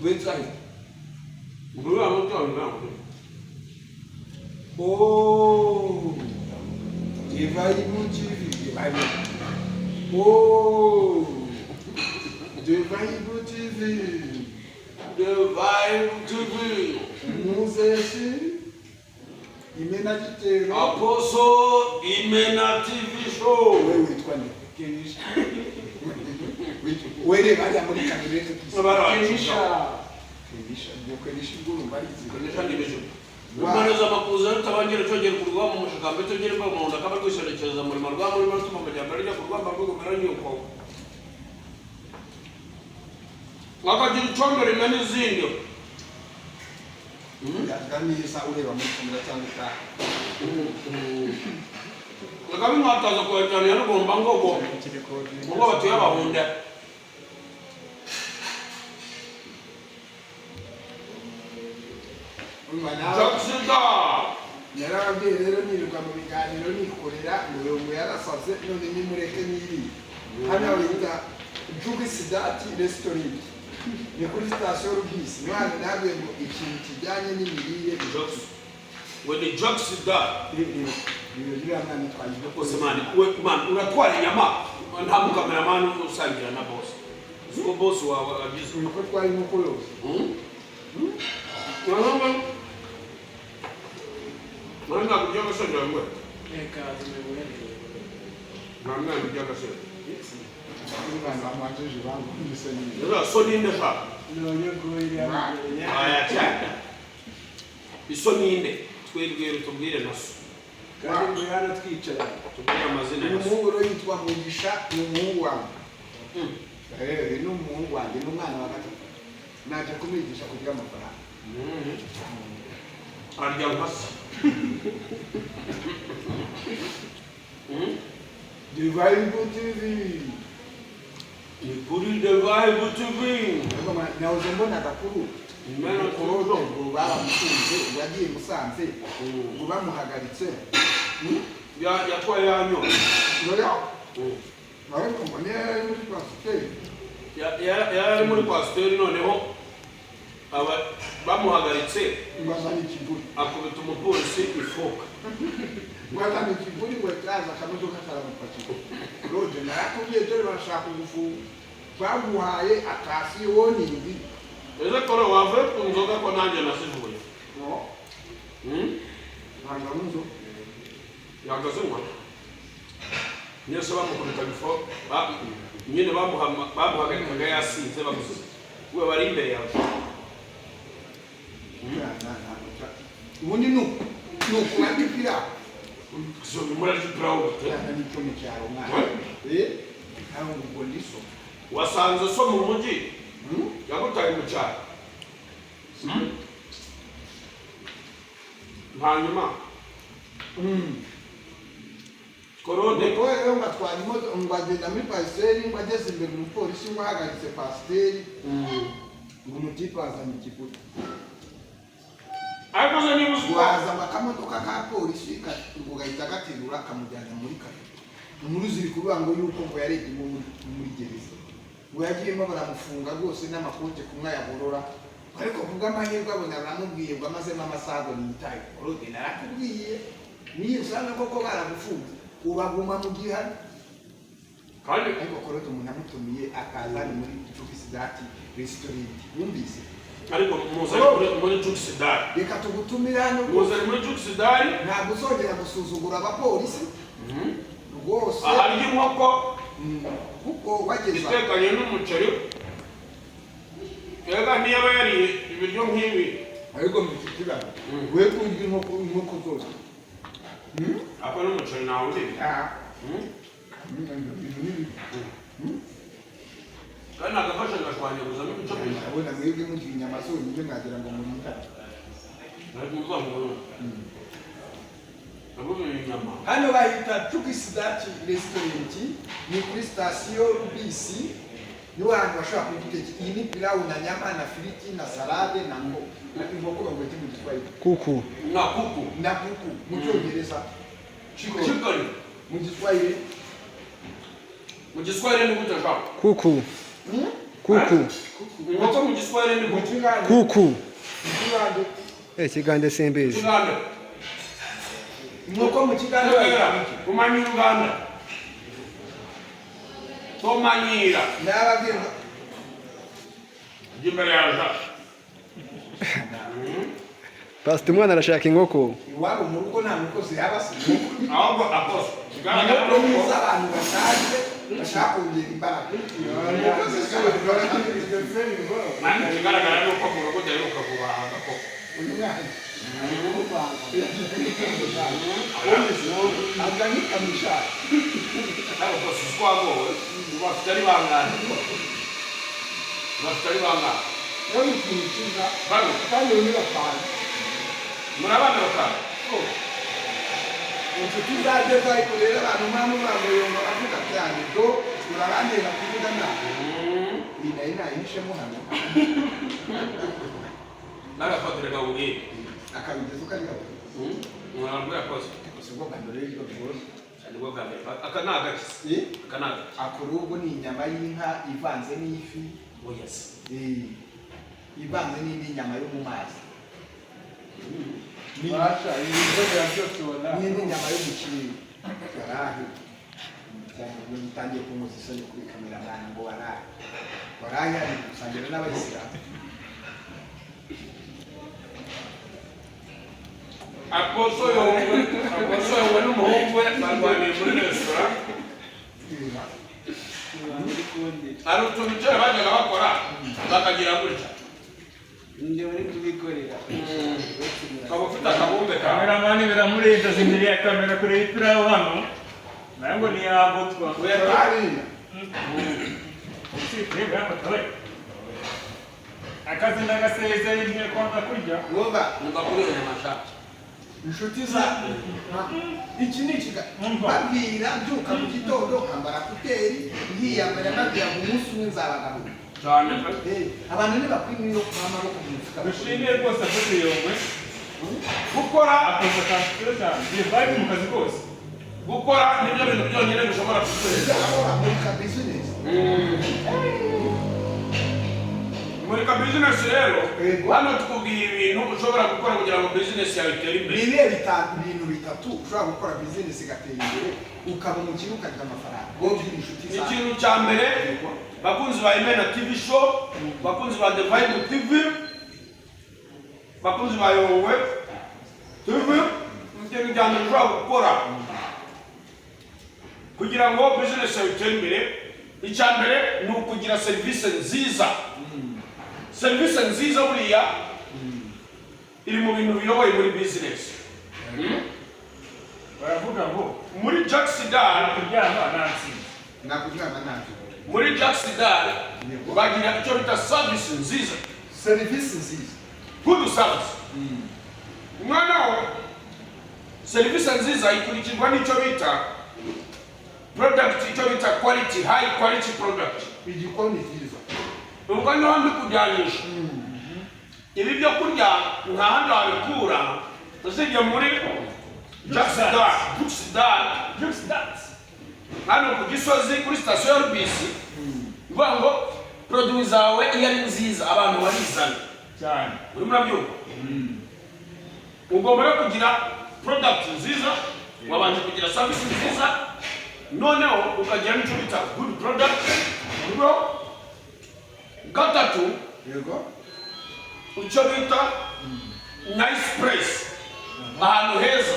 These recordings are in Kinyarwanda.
Wait, guys. Oh, Divine TV. Oh, Divine TV. Divine TV. Muzesi. Imena Gitero. Apostle Imena TV show. Wewe witwa nde? Kenisha. Wewe bali muri kamirete Kenisha. Kenisha nguru bari Kenisha ndibejo. Mwanza makuza tabangire cyongera kurwa mu mushikambe cyongera ba mu ndakaba rwisherekeza muri marwa muri matuma majyambere rya kurwa mbago meranye uko. Wakagira icombere imena izindi. Yaganisa ureba muri kamera cyangwa Lakabi mwataza kwa cyane yarugomba ngogo. Ngo batuye abahunda. Jaksida. Yarababwiye rero nirirwa mu biganiro nikorera ngo yarasaze none nimureke niri. Hano yita Jugisidati Restaurant. Ni kuri station Rubisi. Mwana nabwe ngo ikintu kijyanye n'imirire Joks. We ni Jaksida. Niyo mwana twaje Kose mani we man uratwara inyama nta mukameraman usangira na boss. Zuko boss wawe abizi. uko twari nuko yose. Mwana kujya gasonja ngwe. Eka zimebwele. Mwana kujya gasonja. Mwana amajije bangu ndiseni. Ndio soni inde fa. Nonye goyiri ya. Aya cyane. Isoni inde twebwere tubwire naso. Kandi ngo yana twicara. Tubwire amazina yaso. Umuhungu yitwa Mugisha ni umuhungu wangu. Ni umuhungu wanjye n'umwana wa gatatu. Naje kumwigisha kugira amafaranga. Arya nkasi. Divine TV. Ni kuri Divine TV. Nahoze mbona agakuru. Imena korodo. Ngo baramufunze yagiye Musanze. Ngo bamuhagaritse. Yatwaye yanyo. Nore. Ariko mbone yari muri pasiteri. Yari muri pasiteri noneho aba bamuhagaritse Ngazana ikiburi. akubita umupolisi ifoka. Ngazana ikiburi ngo kaza akamodoka karamupakira. Rode narakubwiye dore bashaka kugufunga. Bamuhaye akasi woningi. Ese kora wave kunzoga ko nanjye nasivuye. No. Ntabwo nzo. Yagazimwa. Nyese bamukubita bifo nyine bamuhagarikaga yasinze baguze. We bari imbere yawe. Ubundi nukurandikira So muri proud. ni cyo mu cyaro mwana aho ngo ndiso Wasanze so mu mujyi. Yagutaye mu cyaro. Hanyuma. Korode ko rero ngatwara imodoka ngagenda muri pasiteri ngageze imbere umupolisi ngo ahagaritse pasiteri ngo umutipe azanye ikiburi ariko se niba uswa waza akamodoka ka polisi ngo gahita gaterura akamujyana muri kare inkuru ziri kuvuga ngo yuko ngo yarebye muri gereza ngo yagiyemo baramufunga rwose n'amakote kumwe yaborora ariko kubw'amahirwe abona baramubwiye ngo amazemo amasaha ngo niyitaye Korode narakubwiye niyo usanga koko baragufunze ubaguma mu gihano kandi ariko Korode umuntu amutumiye akaza ni muri Jugisidati Restaurant yumvise ariko muri Jugisidari reka tugutumira hano muri Jugisidari ntabwo uzongera gusuzugura abapolisi rwose aharya inkoko kuko wageza itekanye n'umuceri ega niba yariye ibiryo nk'ibi ariko mbikitirana we kurya inkoko zose ako n'umuceri nawe uri kandi agafasha gashwanyaguza n'imico myiza abona mwebwe mugira inyama zonyine mwagira ngo munyita ariko muzamubona nabuze inyama hano bahita Jugisidati Restaurant ni kuri station Rubisi ni wantu bashobora kugiteka iyi ni pilau na nyama na firiti na salade na inkoko bagwete mu Giswahili Kuku. na kuku mu Cyongereza chicken mu Giswahili mu Giswahili ni gute shaka Kuku. Kuku. inkoko mu giswahili ni Mukigande. kuku Mukigande. Kigande simbizi. Uganda. Inkoko mu kigande Ndabera bayita. kumanyi Uganda. Tomanyira. N'ababwirwa. Jimbere yaza. Pastor umwana arashaka inkoko. Iwabo mu rugo nta mukozi yaba asize. Ahubwo akoze. Inkoko ni iz'abantu bashaje bashaka kongera imbaraga. Umukozi si we. Mani bigaragara yuko mu rugo daheruka kubahaga koko. Uyu mwana. Aganyika mu ishati. Ariko si twagowe. Bafite ari bangana. Bafite ari bangana. Rero ikintu cyiza Bano. kandi uyu ni batanu. Muri abana bakaba. Inshuti zaje ariko rero abantu mpamvu bamuyonga avuga cyane do urarandira kuvuga nabi. Iyi nayo nayihishemo hano. Nagafatire gawuye. Akabigeza uko ari gato. Mwana yakoze. Sibwo bwa mbere y'ibyo bwose. Cyane bwo bwa mbere. Aka ni agaki. Aka ni agaki. Akurubu ni inyama y'inka ivanze n'ifi. Oh yes. Ivanze n'indi nyama yo mu mazi. Basha, ibintu byose ubona. N'indi nyama yo mu kirere. Warahi. Cyane ngo mutangiye kumuza isoni kuri kamera mwana ngo warahi. Warahi ari gusangira n'abayisilamu. Akoso yowe n'umuhungu we barwaniye muri resitora. Hari utuntu kera bajyaga bakora bakagira gutya. Njye bari kubikorera. Ukaba ufite akabumbe kawe. Kameramani biramurinda imbere ya kamera kure y'ipirawu hano. Nango ni yambutwa. Hariya. Usibye bwamutwe. Akazi n'agasezeye igihe kwanga kurya. Ngoba Numva kuri iyo nyamashaka. inshuti za iki ni ikiga babwira byuka mu gitondo kambara kuteri nkiyambara nabwira ngo umunsi umwe nzabagaruka Cyane. abantu ntibakwiye no kuba amaboko mu mufuka Dushimiye rwose afite yongwe. Gukora Akoze akantu keza cyane. Bivaye mu kazi kose. gukora nibyo bintu byonyine bishobora kutuhereza. akora muri ka business Muri ka business rero Yego. hano tukubwiye ibintu ushobora gukora kugira ngo business yawe itere ni imbere. ibihe bintu bitatu ushobora gukora business igatera imbere ukaba umukire ukagira amafaranga wowe ugira inshuti zawe Ikintu cya mbere bakunzi ba Imena TV show, bakunzi ba The Vibe TV, bakunzi ba Yowe TV, ikintu cya mbere ushobora gukora kugira ngo business yawe itere imbere, icya mbere ni ukugira serivisi nziza. Serivisi nziza buriya iri mu bintu biyoboye muri business. Baravuga ngo Muri Jacksidal, kuryama nansinze. nakuryama ntabyo muri Jacksidal bagira icyo bita service nziza. serivisi nziza Good service. Umwana we serivisi nziza ikurikirwa n'icyo bita product, icyo bita quality, high quality product. igikoni cyiza Ubwo niho ndi kujyanisha ibi byo kurya nta handi wabikura usibye muri Jacksidal. Hano ku Gisozi kuri sitasiyo ya Rubisi bivuga ngo produit zawe iyo ari nziza abantu barizana Cyane. urimo urabyumva. Ugomba rero kugira product nziza, wabanje kugira service nziza, noneho ukagira n'icyo bita good product. Ubwo gatatu yego icyo bita nice place, ahantu heza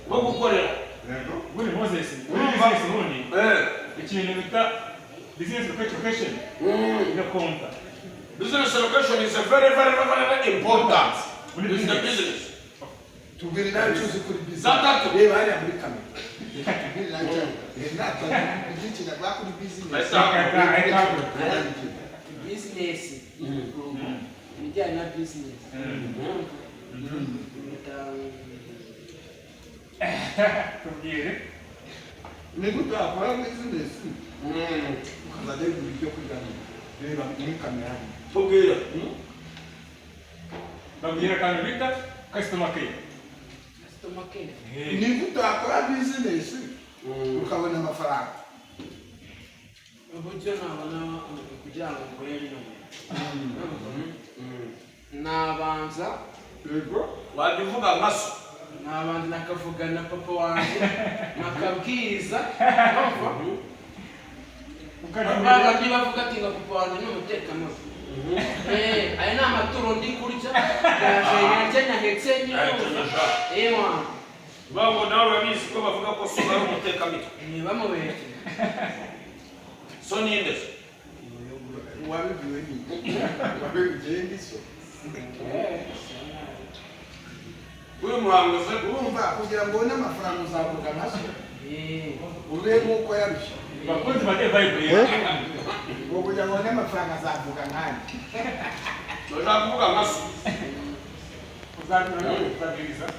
ho gukorera. yego Buri Moses, buri Urumva? business ubundi. Ikintu bita business location. Irakonta. Business location is a very important Muri in the business. business. tubwire nawe icyo uzi kuri business Gatatu. reba hariya muri kamera tubwire nawe icyo natwe ibyinshi nagwa kuri business Business. Ibijyanye na business. Tubwire. ni gute wakora business ukazajya wigura ibyo kurya reba muri kamera Tubwira. Babwira akantu bita customer care. Customer care. ni gute wakora business ukabona amafaranga uburyo nabona kugira ngo ngure bino nabanza wajya uvuga nka so nabanza nakavuga na papa wanjye nakabwiriza babandi bavuga ati ngo papa wanjye ni umutekamutwe aya ni amaturo ndi kurya yaje nahetse nyine babo nawe urabizi ko bavuga ko so ari umutekamitwe bamubeshye so ninde se wabibwiwe n'iki wabibwiwe n'iso uyu muhango se urumva kugira ngo ubone amafaranga uzavuga nka so ube nk'uko yarushye bakunzi bate vibe ngo kugira ngo ubone amafaranga azavuga nkanjye ushaka kuvuga nka so uzabwiriza